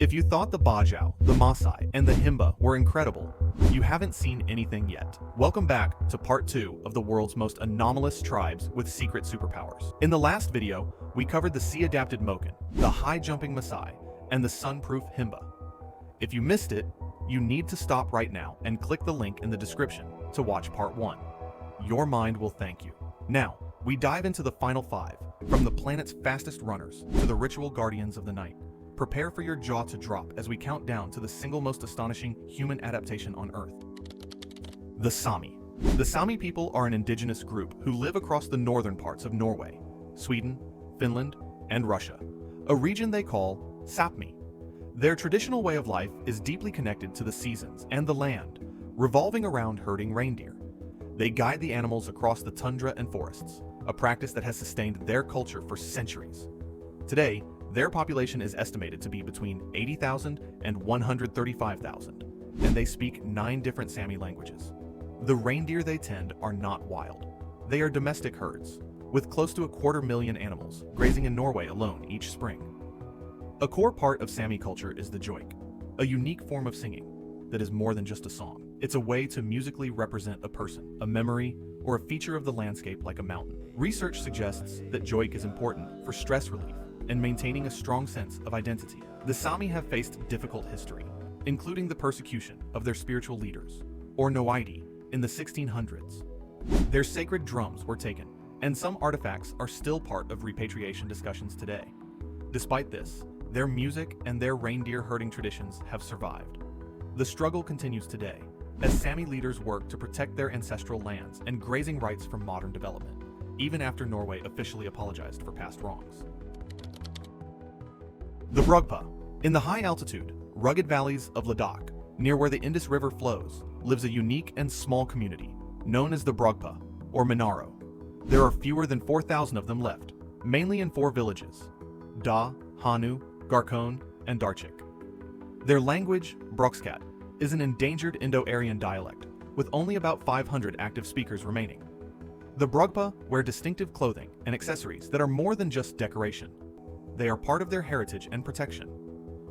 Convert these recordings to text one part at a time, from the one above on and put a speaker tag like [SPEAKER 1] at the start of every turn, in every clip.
[SPEAKER 1] If you thought the Bajau, the Maasai, and the Himba were incredible, you haven't seen anything yet. Welcome back to part 2 of the world's most anomalous tribes with secret superpowers. In the last video, we covered the sea-adapted Moken, the high-jumping Maasai, and the sun-proof Himba. If you missed it, you need to stop right now and click the link in the description to watch part 1. Your mind will thank you. Now, we dive into the final 5, from the planet's fastest runners to the ritual guardians of the night. Prepare for your jaw to drop as we count down to the single most astonishing human adaptation on Earth. The Sami. The Sami people are an indigenous group who live across the northern parts of Norway, Sweden, Finland, and Russia, a region they call Sapmi. Their traditional way of life is deeply connected to the seasons and the land, revolving around herding reindeer. They guide the animals across the tundra and forests, a practice that has sustained their culture for centuries. Today, their population is estimated to be between 80,000 and 135,000, and they speak 9 different Sami languages. The reindeer they tend are not wild. They are domestic herds, with close to 250,000 animals grazing in Norway alone each spring. A core part of Sami culture is the Joik, a unique form of singing that is more than just a song. It's a way to musically represent a person, a memory, or a feature of the landscape like a mountain. Research suggests that Joik is important for stress relief and maintaining a strong sense of identity. The Sami have faced difficult history, including the persecution of their spiritual leaders, or Noaidi, in the 1600s. Their sacred drums were taken, and some artifacts are still part of repatriation discussions today. Despite this, their music and their reindeer herding traditions have survived. The struggle continues today, as Sami leaders work to protect their ancestral lands and grazing rights from modern development, even after Norway officially apologized for past wrongs. The Brokpa. In the high-altitude, rugged valleys of Ladakh, near where the Indus River flows, lives a unique and small community, known as the Brokpa, or Minaro. There are fewer than 4,000 of them left, mainly in 4 villages: Da, Hanu, Garkon, and Darchik. Their language, Brokskat, is an endangered Indo-Aryan dialect, with only about 500 active speakers remaining. The Brokpa wear distinctive clothing and accessories that are more than just decoration. They are part of their heritage and protection.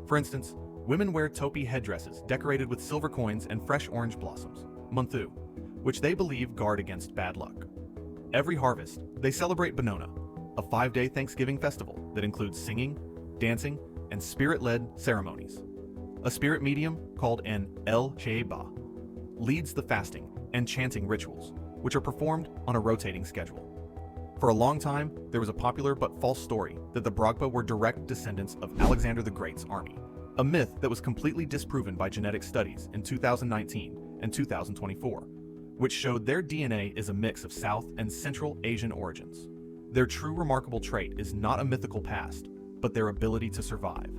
[SPEAKER 1] For instance, women wear topi headdresses decorated with silver coins and fresh orange blossoms, munthu, which they believe guard against bad luck. Every harvest, they celebrate Benona, a 5-day Thanksgiving festival that includes singing, dancing, and spirit-led ceremonies. A spirit medium called an El Sheba leads the fasting and chanting rituals, which are performed on a rotating schedule. For a long time, there was a popular but false story that the Brokpa were direct descendants of Alexander the Great's army, a myth that was completely disproven by genetic studies in 2019 and 2024, which showed their DNA is a mix of South and Central Asian origins. Their true remarkable trait is not a mythical past, but their ability to survive.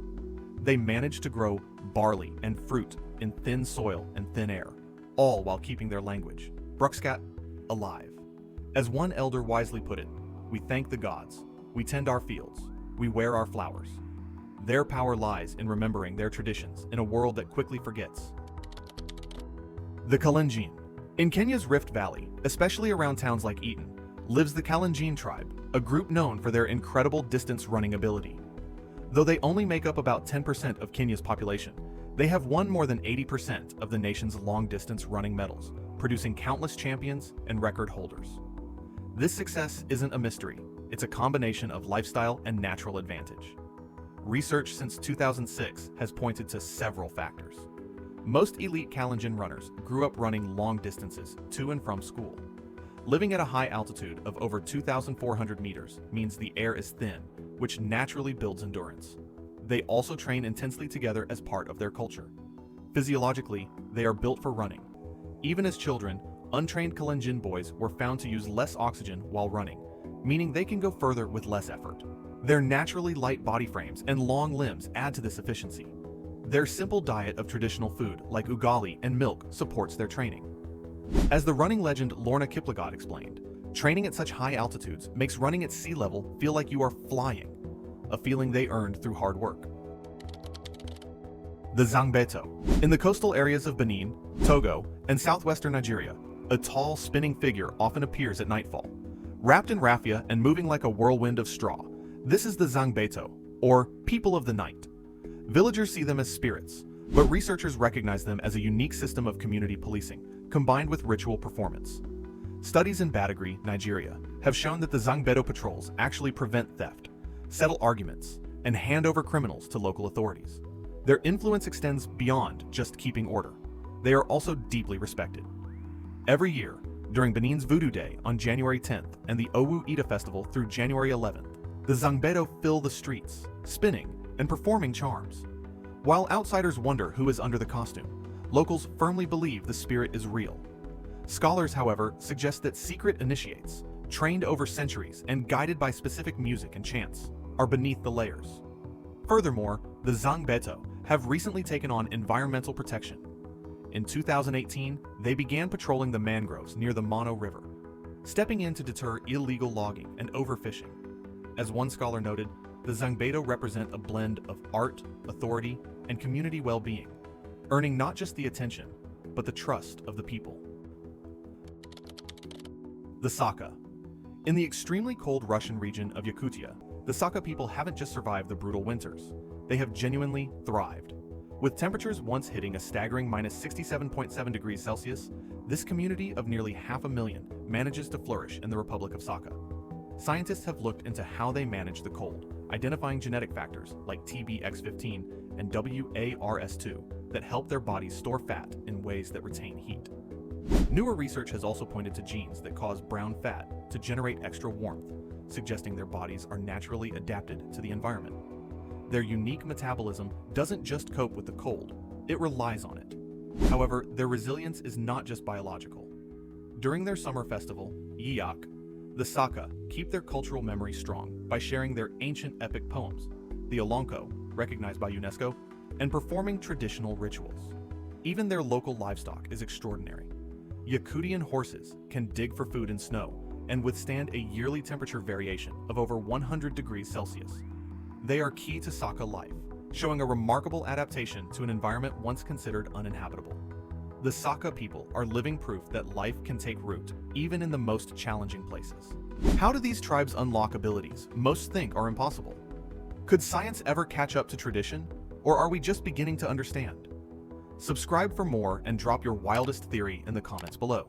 [SPEAKER 1] They managed to grow barley and fruit in thin soil and thin air, all while keeping their language, Brokskat, alive. As one elder wisely put it, we thank the gods, we tend our fields, we wear our flowers. Their power lies in remembering their traditions in a world that quickly forgets. The Kalenjin. In Kenya's Rift Valley, especially around towns like Eton, lives the Kalenjin tribe, a group known for their incredible distance running ability. Though they only make up about 10% of Kenya's population, they have won more than 80% of the nation's long-distance running medals, producing countless champions and record holders. This success isn't a mystery, it's a combination of lifestyle and natural advantage. Research since 2006 has pointed to several factors. Most elite Kalenjin runners grew up running long distances to and from school. Living at a high altitude of over 2,400 meters means the air is thin, which naturally builds endurance. They also train intensely together as part of their culture. Physiologically, they are built for running. Even as children, untrained Kalenjin boys were found to use less oxygen while running, meaning they can go further with less effort. Their naturally light body frames and long limbs add to this efficiency. Their simple diet of traditional food, like ugali and milk, supports their training. As the running legend Lorna Kiplagat explained, training at such high altitudes makes running at sea level feel like you are flying, a feeling they earned through hard work. The Zangbeto. In the coastal areas of Benin, Togo, and southwestern Nigeria, a tall, spinning figure often appears at nightfall. Wrapped in raffia and moving like a whirlwind of straw, this is the Zangbeto, or People of the Night. Villagers see them as spirits, but researchers recognize them as a unique system of community policing, combined with ritual performance. Studies in Badagry, Nigeria, have shown that the Zangbeto patrols actually prevent theft, settle arguments, and hand over criminals to local authorities. Their influence extends beyond just keeping order. They are also deeply respected. Every year, during Benin's Voodoo Day on January 10th and the Owu Ida Festival through January 11th, the Zangbeto fill the streets, spinning and performing charms. While outsiders wonder who is under the costume, locals firmly believe the spirit is real. Scholars, however, suggest that secret initiates, trained over centuries and guided by specific music and chants, are beneath the layers. Furthermore, the Zangbeto have recently taken on environmental protection. In 2018, they began patrolling the mangroves near the Mono River, stepping in to deter illegal logging and overfishing. As one scholar noted, the Zangbeto represent a blend of art, authority, and community well-being, earning not just the attention, but the trust of the people. The Sakha. In the extremely cold Russian region of Yakutia, the Sakha people haven't just survived the brutal winters, they have genuinely thrived. With temperatures once hitting a staggering -67.7 degrees Celsius, this community of nearly 500,000 manages to flourish in the Republic of Sakha. Scientists have looked into how they manage the cold, identifying genetic factors like TBX15 and WARS2 that help their bodies store fat in ways that retain heat. Newer research has also pointed to genes that cause brown fat to generate extra warmth, suggesting their bodies are naturally adapted to the environment. Their unique metabolism doesn't just cope with the cold, it relies on it. However, their resilience is not just biological. During their summer festival, Yiyak, the Sakha keep their cultural memory strong by sharing their ancient epic poems, the Olonko, recognized by UNESCO, and performing traditional rituals. Even their local livestock is extraordinary. Yakutian horses can dig for food in snow and withstand a yearly temperature variation of over 100 degrees Celsius. They are key to Sakha life, showing a remarkable adaptation to an environment once considered uninhabitable. The Sakha people are living proof that life can take root, even in the most challenging places. How do these tribes unlock abilities most think are impossible? Could science ever catch up to tradition, or are we just beginning to understand? Subscribe for more and drop your wildest theory in the comments below.